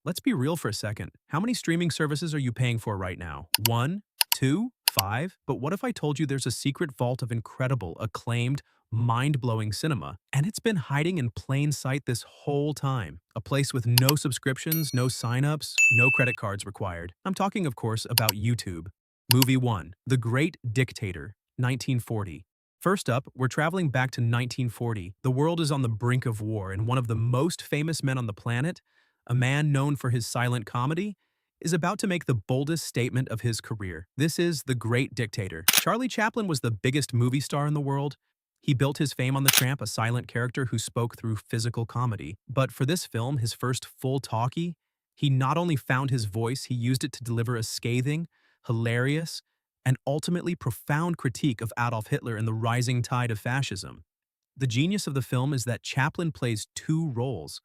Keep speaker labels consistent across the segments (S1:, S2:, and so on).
S1: Let's be real for a second. How many streaming services are you paying for right now? One, two, five? But what if I told you there's a secret vault of incredible, acclaimed, mind-blowing cinema, and it's been hiding in plain sight this whole time? A place with no subscriptions, no sign-ups, no credit cards required. I'm talking, of course, about YouTube. Movie 1, The Great Dictator, 1940. First up, we're traveling back to 1940. The world is on the brink of war, and one of the most famous men on the planet, a man known for his silent comedy, is about to make the boldest statement of his career. This is The Great Dictator. Charlie Chaplin was the biggest movie star in the world. He built his fame on the tramp, a silent character who spoke through physical comedy. But for this film, his first full talkie, he not only found his voice, he used it to deliver a scathing, hilarious, and ultimately profound critique of Adolf Hitler and the rising tide of fascism. The genius of the film is that Chaplin plays two roles.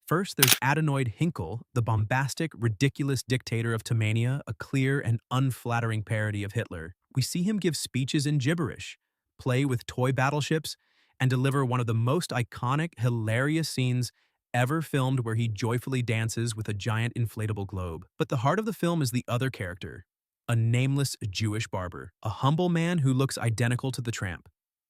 S1: First, there's Adenoid Hinkle, the bombastic, ridiculous dictator of Tomania, a clear and unflattering parody of Hitler. We see him give speeches in gibberish, play with toy battleships, and deliver one of the most iconic, hilarious scenes ever filmed where he joyfully dances with a giant inflatable globe. But the heart of the film is the other character, a nameless Jewish barber, a humble man who looks identical to the tramp.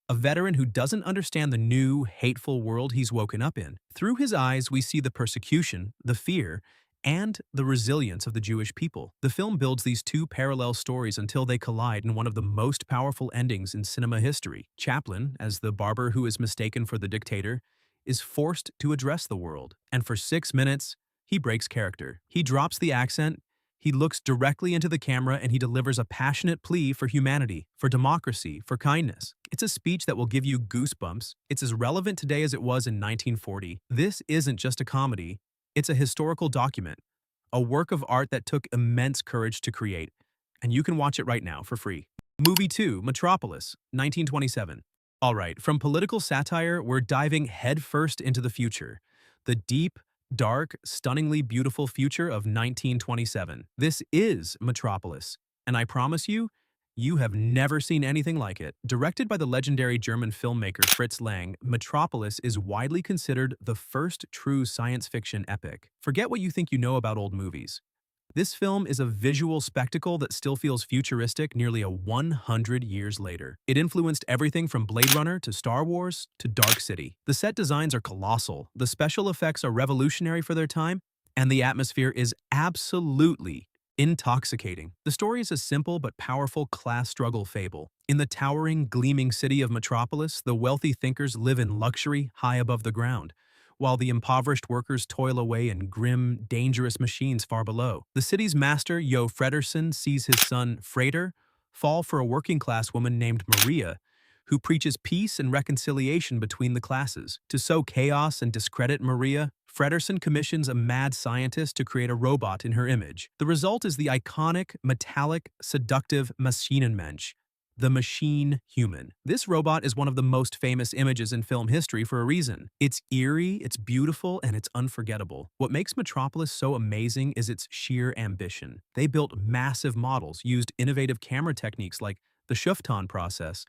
S1: A veteran who doesn't understand the new, hateful world he's woken up in. Through his eyes, we see the persecution, the fear, and the resilience of the Jewish people. The film builds these two parallel stories until they collide in one of the most powerful endings in cinema history. Chaplin, as the barber who is mistaken for the dictator, is forced to address the world. And for 6 minutes, he breaks character. He drops the accent, he looks directly into the camera, and he delivers a passionate plea for humanity, for democracy, for kindness. It's a speech that will give you goosebumps. It's as relevant today as it was in 1940. This isn't just a comedy, it's a historical document, a work of art that took immense courage to create, and you can watch it right now for free. Movie 2, Metropolis, 1927. All right, from political satire, we're diving headfirst into the future. The deep, dark, stunningly beautiful future of 1927. This is Metropolis, and I promise you, you have never seen anything like it. Directed by the legendary German filmmaker Fritz Lang, Metropolis is widely considered the first true science fiction epic. Forget what you think you know about old movies. This film is a visual spectacle that still feels futuristic nearly 100 years later. It influenced everything from Blade Runner to Star Wars to Dark City. The set designs are colossal, the special effects are revolutionary for their time, and the atmosphere is absolutely intoxicating. The story is a simple but powerful class struggle fable. In the towering, gleaming city of Metropolis, the wealthy thinkers live in luxury high above the ground, while the impoverished workers toil away in grim, dangerous machines far below. The city's master, Jo Fredersen, sees his son, Frater, fall for a working-class woman named Maria, who preaches peace and reconciliation between the classes. To sow chaos and discredit Maria, Fredersen commissions a mad scientist to create a robot in her image. The result is the iconic, metallic, seductive Maschinenmensch, the machine human. This robot is one of the most famous images in film history for a reason. It's eerie, it's beautiful, and it's unforgettable. What makes Metropolis so amazing is its sheer ambition. They built massive models, used innovative camera techniques like the Shufton process,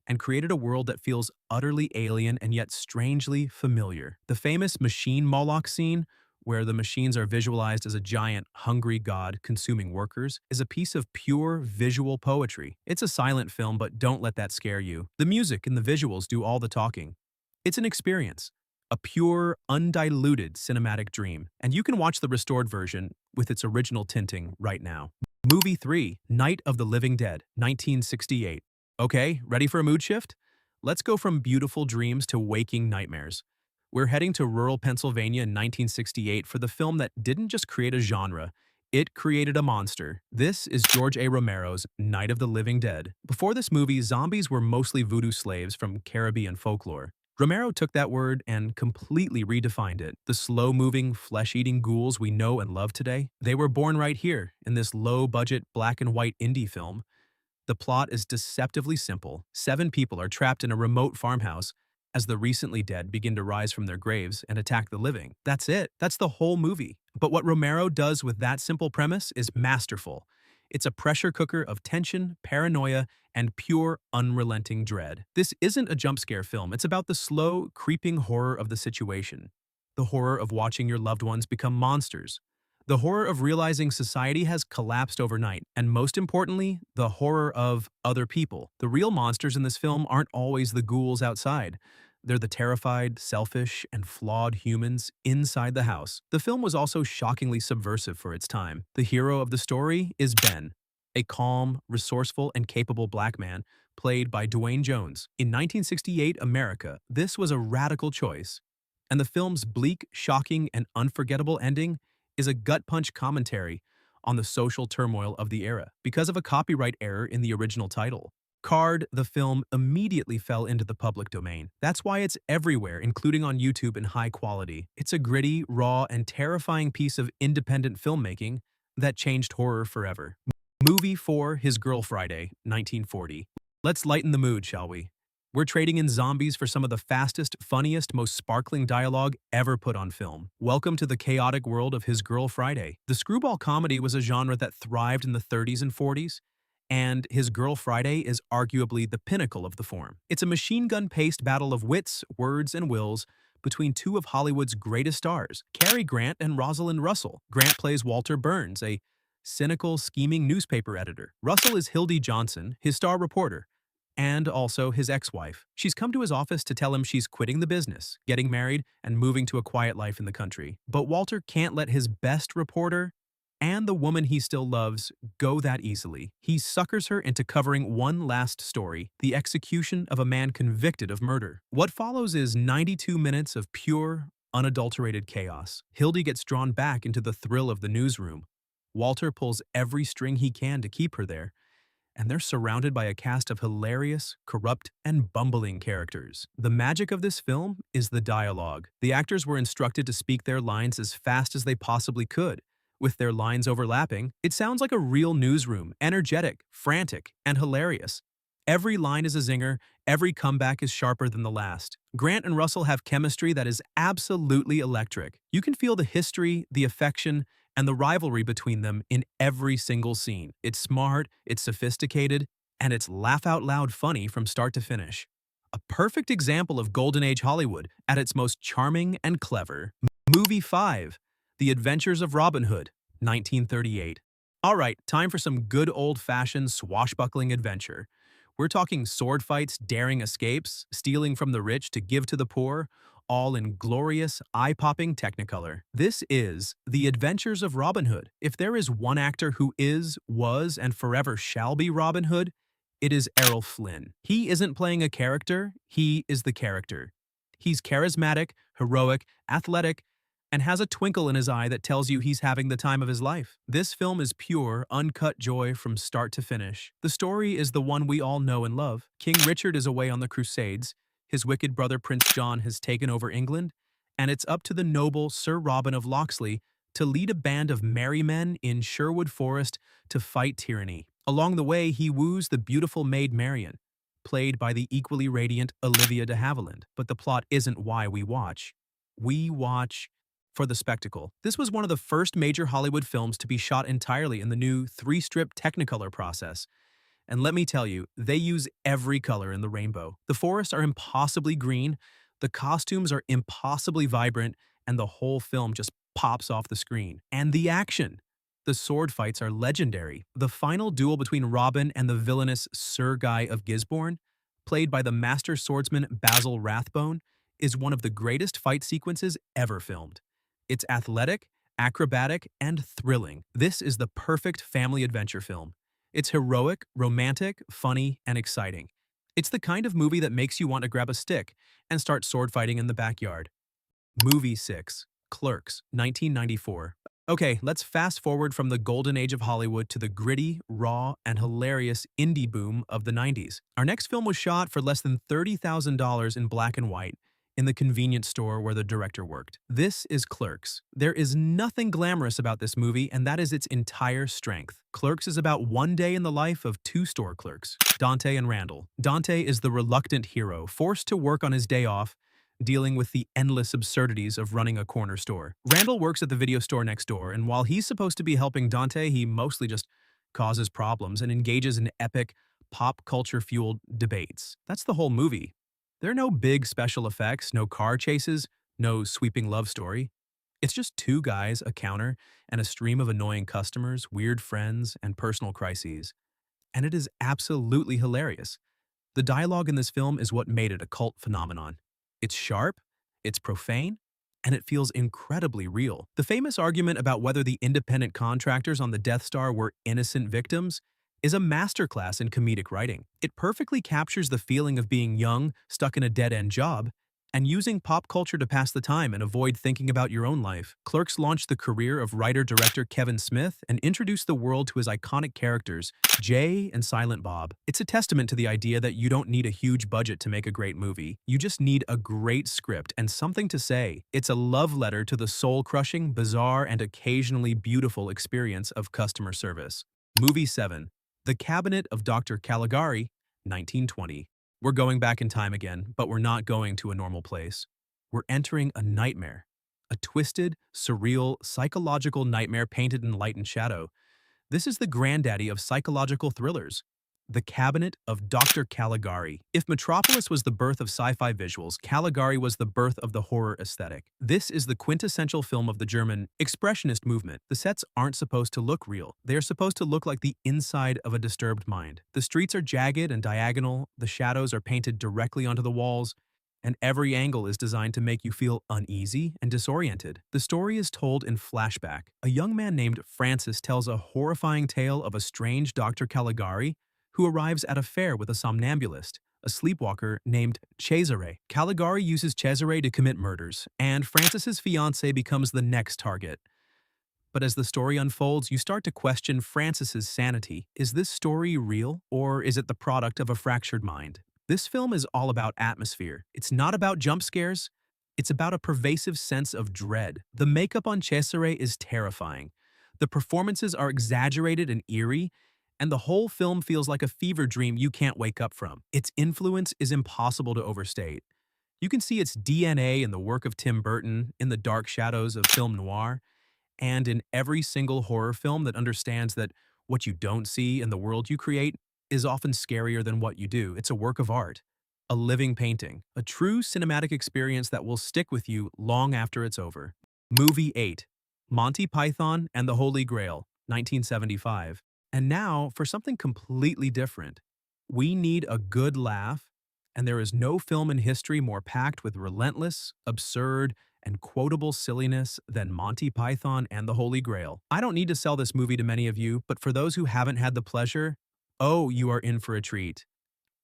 S1: and created a world that feels utterly alien and yet strangely familiar. The famous machine Moloch scene, where the machines are visualized as a giant, hungry god consuming workers, is a piece of pure visual poetry. It's a silent film, but don't let that scare you. The music and the visuals do all the talking. It's an experience, a pure, undiluted cinematic dream, and you can watch the restored version with its original tinting right now. Movie 3, Night of the Living Dead, 1968. Okay, ready for a mood shift? Let's go from beautiful dreams to waking nightmares. We're heading to rural Pennsylvania in 1968 for the film that didn't just create a genre, it created a monster. This is George A. Romero's Night of the Living Dead. Before this movie, zombies were mostly voodoo slaves from Caribbean folklore. Romero took that word and completely redefined it. The slow-moving, flesh-eating ghouls we know and love today, they were born right here in this low-budget black-and-white indie film. The plot is deceptively simple. 7 people are trapped in a remote farmhouse as the recently dead begin to rise from their graves and attack the living. That's it. That's the whole movie. But what Romero does with that simple premise is masterful. It's a pressure cooker of tension, paranoia, and pure, unrelenting dread. This isn't a jump scare film. It's about the slow, creeping horror of the situation. The horror of watching your loved ones become monsters. The horror of realizing society has collapsed overnight, and most importantly, the horror of other people. The real monsters in this film aren't always the ghouls outside. They're the terrified, selfish, and flawed humans inside the house. The film was also shockingly subversive for its time. The hero of the story is Ben, a calm, resourceful, and capable black man played by Dwayne Jones. In 1968 America, this was a radical choice. And the film's bleak, shocking, and unforgettable ending is a gut-punch commentary on the social turmoil of the era because of a copyright error in the original title. Card, the film immediately fell into the public domain. That's why it's everywhere, including on YouTube in high quality. It's a gritty, raw, and terrifying piece of independent filmmaking that changed horror forever. Movie 4, His Girl Friday, 1940. Let's lighten the mood, shall we? We're trading in zombies for some of the fastest, funniest, most sparkling dialogue ever put on film. Welcome to the chaotic world of His Girl Friday. The screwball comedy was a genre that thrived in the 30s and 40s, and His Girl Friday is arguably the pinnacle of the form. It's a machine gun-paced battle of wits, words, and wills between two of Hollywood's greatest stars, Cary Grant and Rosalind Russell. Grant plays Walter Burns, a cynical, scheming newspaper editor. Russell is Hildy Johnson, his star reporter, and also his ex-wife. She's come to his office to tell him she's quitting the business, getting married, and moving to a quiet life in the country. But Walter can't let his best reporter and the woman he still loves go that easily. He suckers her into covering one last story, the execution of a man convicted of murder. What follows is 92 minutes of pure, unadulterated chaos. Hildy gets drawn back into the thrill of the newsroom. Walter pulls every string he can to keep her there, and they're surrounded by a cast of hilarious, corrupt, and bumbling characters. The magic of this film is the dialogue. The actors were instructed to speak their lines as fast as they possibly could. With their lines overlapping, it sounds like a real newsroom, energetic, frantic, and hilarious. Every line is a zinger, every comeback is sharper than the last. Grant and Russell have chemistry that is absolutely electric. You can feel the history, the affection, and the rivalry between them in every single scene. It's smart, it's sophisticated, and it's laugh-out-loud funny from start to finish. A perfect example of Golden Age Hollywood at its most charming and clever. Movie 5, The Adventures of Robin Hood, 1938. All right, time for some good old-fashioned swashbuckling adventure. We're talking sword fights, daring escapes, stealing from the rich to give to the poor, all in glorious, eye-popping Technicolor. This is The Adventures of Robin Hood. If there is one actor who is, was, and forever shall be Robin Hood, it is Errol Flynn. He isn't playing a character, he is the character. He's charismatic, heroic, athletic, and has a twinkle in his eye that tells you he's having the time of his life. This film is pure, uncut joy from start to finish. The story is the one we all know and love. King Richard is away on the Crusades, his wicked brother Prince John has taken over England, and it's up to the noble Sir Robin of Locksley to lead a band of merry men in Sherwood Forest to fight tyranny. Along the way, he woos the beautiful Maid Marian, played by the equally radiant Olivia de Havilland. But the plot isn't why we watch. We watch for the spectacle. This was one of the first major Hollywood films to be shot entirely in the new 3-strip Technicolor process. And let me tell you, they use every color in the rainbow. The forests are impossibly green, the costumes are impossibly vibrant, and the whole film just pops off the screen. And the action! The sword fights are legendary. The final duel between Robin and the villainous Sir Guy of Gisborne, played by the master swordsman Basil Rathbone, is one of the greatest fight sequences ever filmed. It's athletic, acrobatic, and thrilling. This is the perfect family adventure film. It's heroic, romantic, funny, and exciting. It's the kind of movie that makes you want to grab a stick and start sword fighting in the backyard. Movie 6, Clerks, 1994. Okay, let's fast forward from the golden age of Hollywood to the gritty, raw, and hilarious indie boom of the 90s. Our next film was shot for less than $30,000 in black and white in the convenience store where the director worked. This is Clerks. There is nothing glamorous about this movie, and that is its entire strength. Clerks is about one day in the life of two store clerks, Dante and Randall. Dante is the reluctant hero, forced to work on his day off, dealing with the endless absurdities of running a corner store. Randall works at the video store next door, and while he's supposed to be helping Dante, he mostly just causes problems and engages in epic, pop culture-fueled debates. That's the whole movie. There are no big special effects, no car chases, no sweeping love story. It's just two guys, a counter, and a stream of annoying customers, weird friends, and personal crises. And it is absolutely hilarious. The dialogue in this film is what made it a cult phenomenon. It's sharp, it's profane, and it feels incredibly real. The famous argument about whether the independent contractors on the Death Star were innocent victims is a masterclass in comedic writing. It perfectly captures the feeling of being young, stuck in a dead-end job, and using pop culture to pass the time and avoid thinking about your own life. Clerks launched the career of writer-director Kevin Smith and introduced the world to his iconic characters, Jay and Silent Bob. It's a testament to the idea that you don't need a huge budget to make a great movie. You just need a great script and something to say. It's a love letter to the soul-crushing, bizarre, and occasionally beautiful experience of customer service. Movie 7. The Cabinet of Dr. Caligari, 1920. We're going back in time again, but we're not going to a normal place. We're entering a nightmare. A twisted, surreal, psychological nightmare painted in light and shadow. This is the granddaddy of psychological thrillers. The Cabinet of Dr. Caligari. If Metropolis was the birth of sci-fi visuals, Caligari was the birth of the horror aesthetic. This is the quintessential film of the German Expressionist movement. The sets aren't supposed to look real. They are supposed to look like the inside of a disturbed mind. The streets are jagged and diagonal, the shadows are painted directly onto the walls, and every angle is designed to make you feel uneasy and disoriented. The story is told in flashback. A young man named Francis tells a horrifying tale of a strange Dr. Caligari who arrives at a fair with a somnambulist, a sleepwalker named Cesare. Caligari uses Cesare to commit murders, and Francis's fiancée becomes the next target. But as the story unfolds, you start to question Francis's sanity. Is this story real, or is it the product of a fractured mind? This film is all about atmosphere. It's not about jump scares. It's about a pervasive sense of dread. The makeup on Cesare is terrifying. The performances are exaggerated and eerie, and the whole film feels like a fever dream you can't wake up from. Its influence is impossible to overstate. You can see its DNA in the work of Tim Burton, in the dark shadows of film noir, and in every single horror film that understands that what you don't see in the world you create is often scarier than what you do. It's a work of art, a living painting, a true cinematic experience that will stick with you long after it's over. Movie 8. Monty Python and the Holy Grail, 1975. And now, for something completely different. We need a good laugh, and there is no film in history more packed with relentless, absurd, and quotable silliness than Monty Python and the Holy Grail. I don't need to sell this movie to many of you, but for those who haven't had the pleasure, oh, you are in for a treat.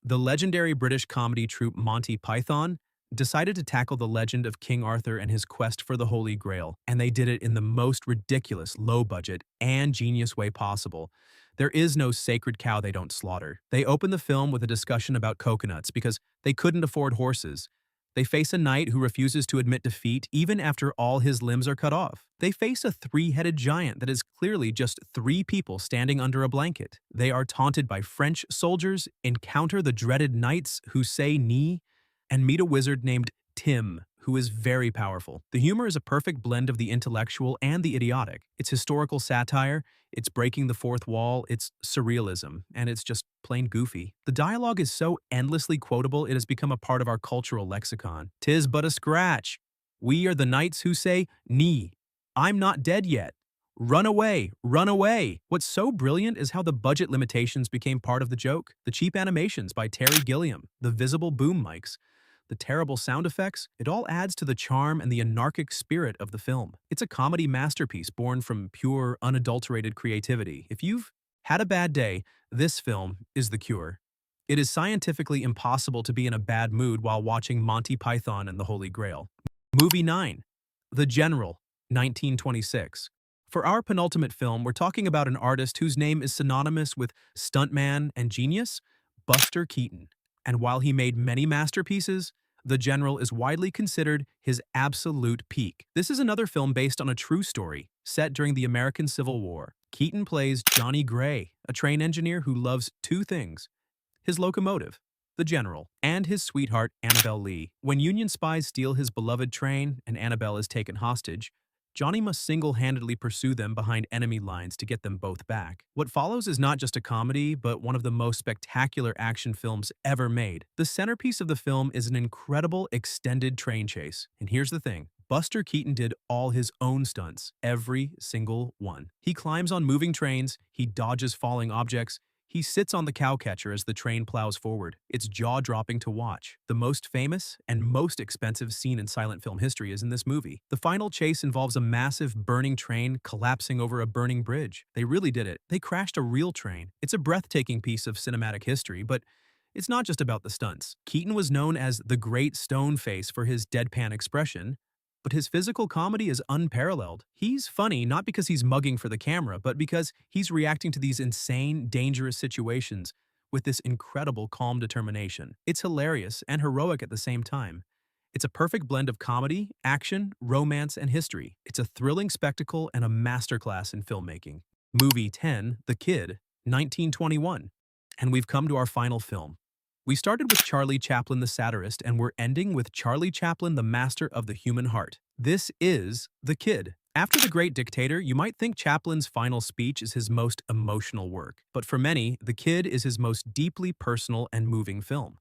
S1: The legendary British comedy troupe Monty Python decided to tackle the legend of King Arthur and his quest for the Holy Grail, and they did it in the most ridiculous, low-budget, and genius way possible. There is no sacred cow they don't slaughter. They open the film with a discussion about coconuts because they couldn't afford horses. They face a knight who refuses to admit defeat even after all his limbs are cut off. They face a three-headed giant that is clearly just three people standing under a blanket. They are taunted by French soldiers, encounter the dreaded knights who say knee, and meet a wizard named Tim, who is very powerful. The humor is a perfect blend of the intellectual and the idiotic. It's historical satire, it's breaking the fourth wall, it's surrealism, and it's just plain goofy. The dialogue is so endlessly quotable it has become a part of our cultural lexicon. "'Tis but a scratch. We are the knights who say, knee. I'm not dead yet. Run away, run away." What's so brilliant is how the budget limitations became part of the joke. The cheap animations by Terry Gilliam, the visible boom mics, the terrible sound effects, it all adds to the charm and the anarchic spirit of the film. It's a comedy masterpiece born from pure, unadulterated creativity. If you've had a bad day, this film is the cure. It is scientifically impossible to be in a bad mood while watching Monty Python and the Holy Grail. Movie 9. The General, 1926. For our penultimate film, we're talking about an artist whose name is synonymous with stuntman and genius, Buster Keaton. And while he made many masterpieces, The General is widely considered his absolute peak. This is another film based on a true story, set during the American Civil War. Keaton plays Johnny Gray, a train engineer who loves two things: his locomotive, the General, and his sweetheart, Annabelle Lee. When Union spies steal his beloved train and Annabelle is taken hostage, Johnny must single-handedly pursue them behind enemy lines to get them both back. What follows is not just a comedy, but one of the most spectacular action films ever made. The centerpiece of the film is an incredible extended train chase. And here's the thing. Buster Keaton did all his own stunts, every single one. He climbs on moving trains, he dodges falling objects, he sits on the cowcatcher as the train plows forward. It's jaw-dropping to watch. The most famous and most expensive scene in silent film history is in this movie. The final chase involves a massive burning train collapsing over a burning bridge. They really did it. They crashed a real train. It's a breathtaking piece of cinematic history, but it's not just about the stunts. Keaton was known as the Great Stone Face for his deadpan expression, but his physical comedy is unparalleled. He's funny not because he's mugging for the camera, but because he's reacting to these insane, dangerous situations with this incredible calm determination. It's hilarious and heroic at the same time. It's a perfect blend of comedy, action, romance, and history. It's a thrilling spectacle and a masterclass in filmmaking. Movie 10, The Kid, 1921. And we've come to our final film. We started with Charlie Chaplin the satirist, and we're ending with Charlie Chaplin the master of the human heart. This is The Kid. After The Great Dictator, you might think Chaplin's final speech is his most emotional work. But for many, The Kid is his most deeply personal and moving film.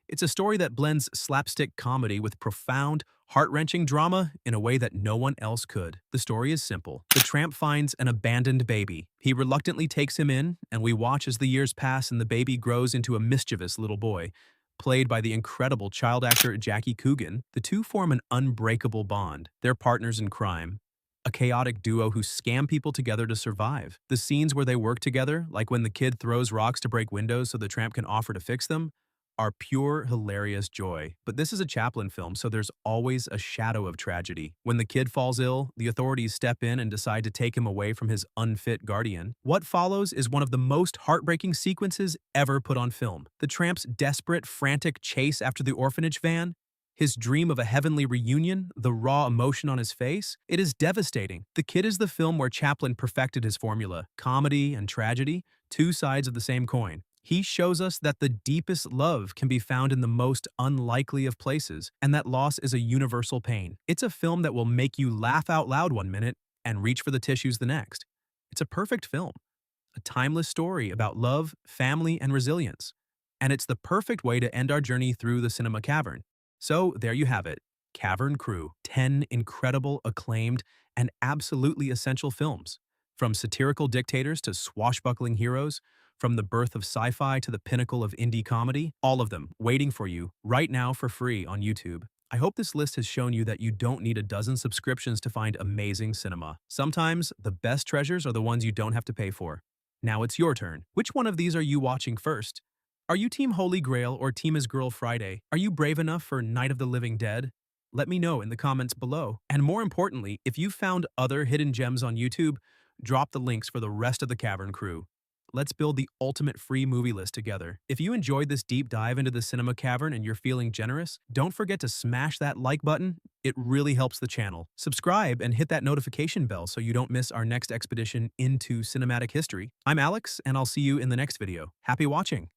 S1: It's a story that blends slapstick comedy with profound, heart-wrenching drama in a way that no one else could. The story is simple. The tramp finds an abandoned baby. He reluctantly takes him in, and we watch as the years pass and the baby grows into a mischievous little boy. Played by the incredible child actor Jackie Coogan, the two form an unbreakable bond. They're partners in crime, a chaotic duo who scam people together to survive. The scenes where they work together, like when the kid throws rocks to break windows so the tramp can offer to fix them, are pure, hilarious joy. But this is a Chaplin film, so there's always a shadow of tragedy. When the kid falls ill, the authorities step in and decide to take him away from his unfit guardian. What follows is one of the most heartbreaking sequences ever put on film. The tramp's desperate, frantic chase after the orphanage van, his dream of a heavenly reunion, the raw emotion on his face, it is devastating. The Kid is the film where Chaplin perfected his formula. Comedy and tragedy, two sides of the same coin. He shows us that the deepest love can be found in the most unlikely of places, and that loss is a universal pain. It's a film that will make you laugh out loud one minute and reach for the tissues the next. It's a perfect film, a timeless story about love, family, and resilience. And it's the perfect way to end our journey through the cinema cavern. So there you have it, Cavern Crew, 10 incredible, acclaimed, and absolutely essential films. From satirical dictators to swashbuckling heroes, from the birth of sci-fi to the pinnacle of indie comedy, all of them waiting for you right now for free on YouTube. I hope this list has shown you that you don't need a dozen subscriptions to find amazing cinema. Sometimes, the best treasures are the ones you don't have to pay for. Now it's your turn. Which one of these are you watching first? Are you Team Holy Grail or Team Is Girl Friday? Are you brave enough for Night of the Living Dead? Let me know in the comments below. And more importantly, if you found other hidden gems on YouTube, drop the links for the rest of the Cavern Crew. Let's build the ultimate free movie list together. If you enjoyed this deep dive into the cinema cavern and you're feeling generous, don't forget to smash that like button. It really helps the channel. Subscribe and hit that notification bell so you don't miss our next expedition into cinematic history. I'm Alex, and I'll see you in the next video. Happy watching!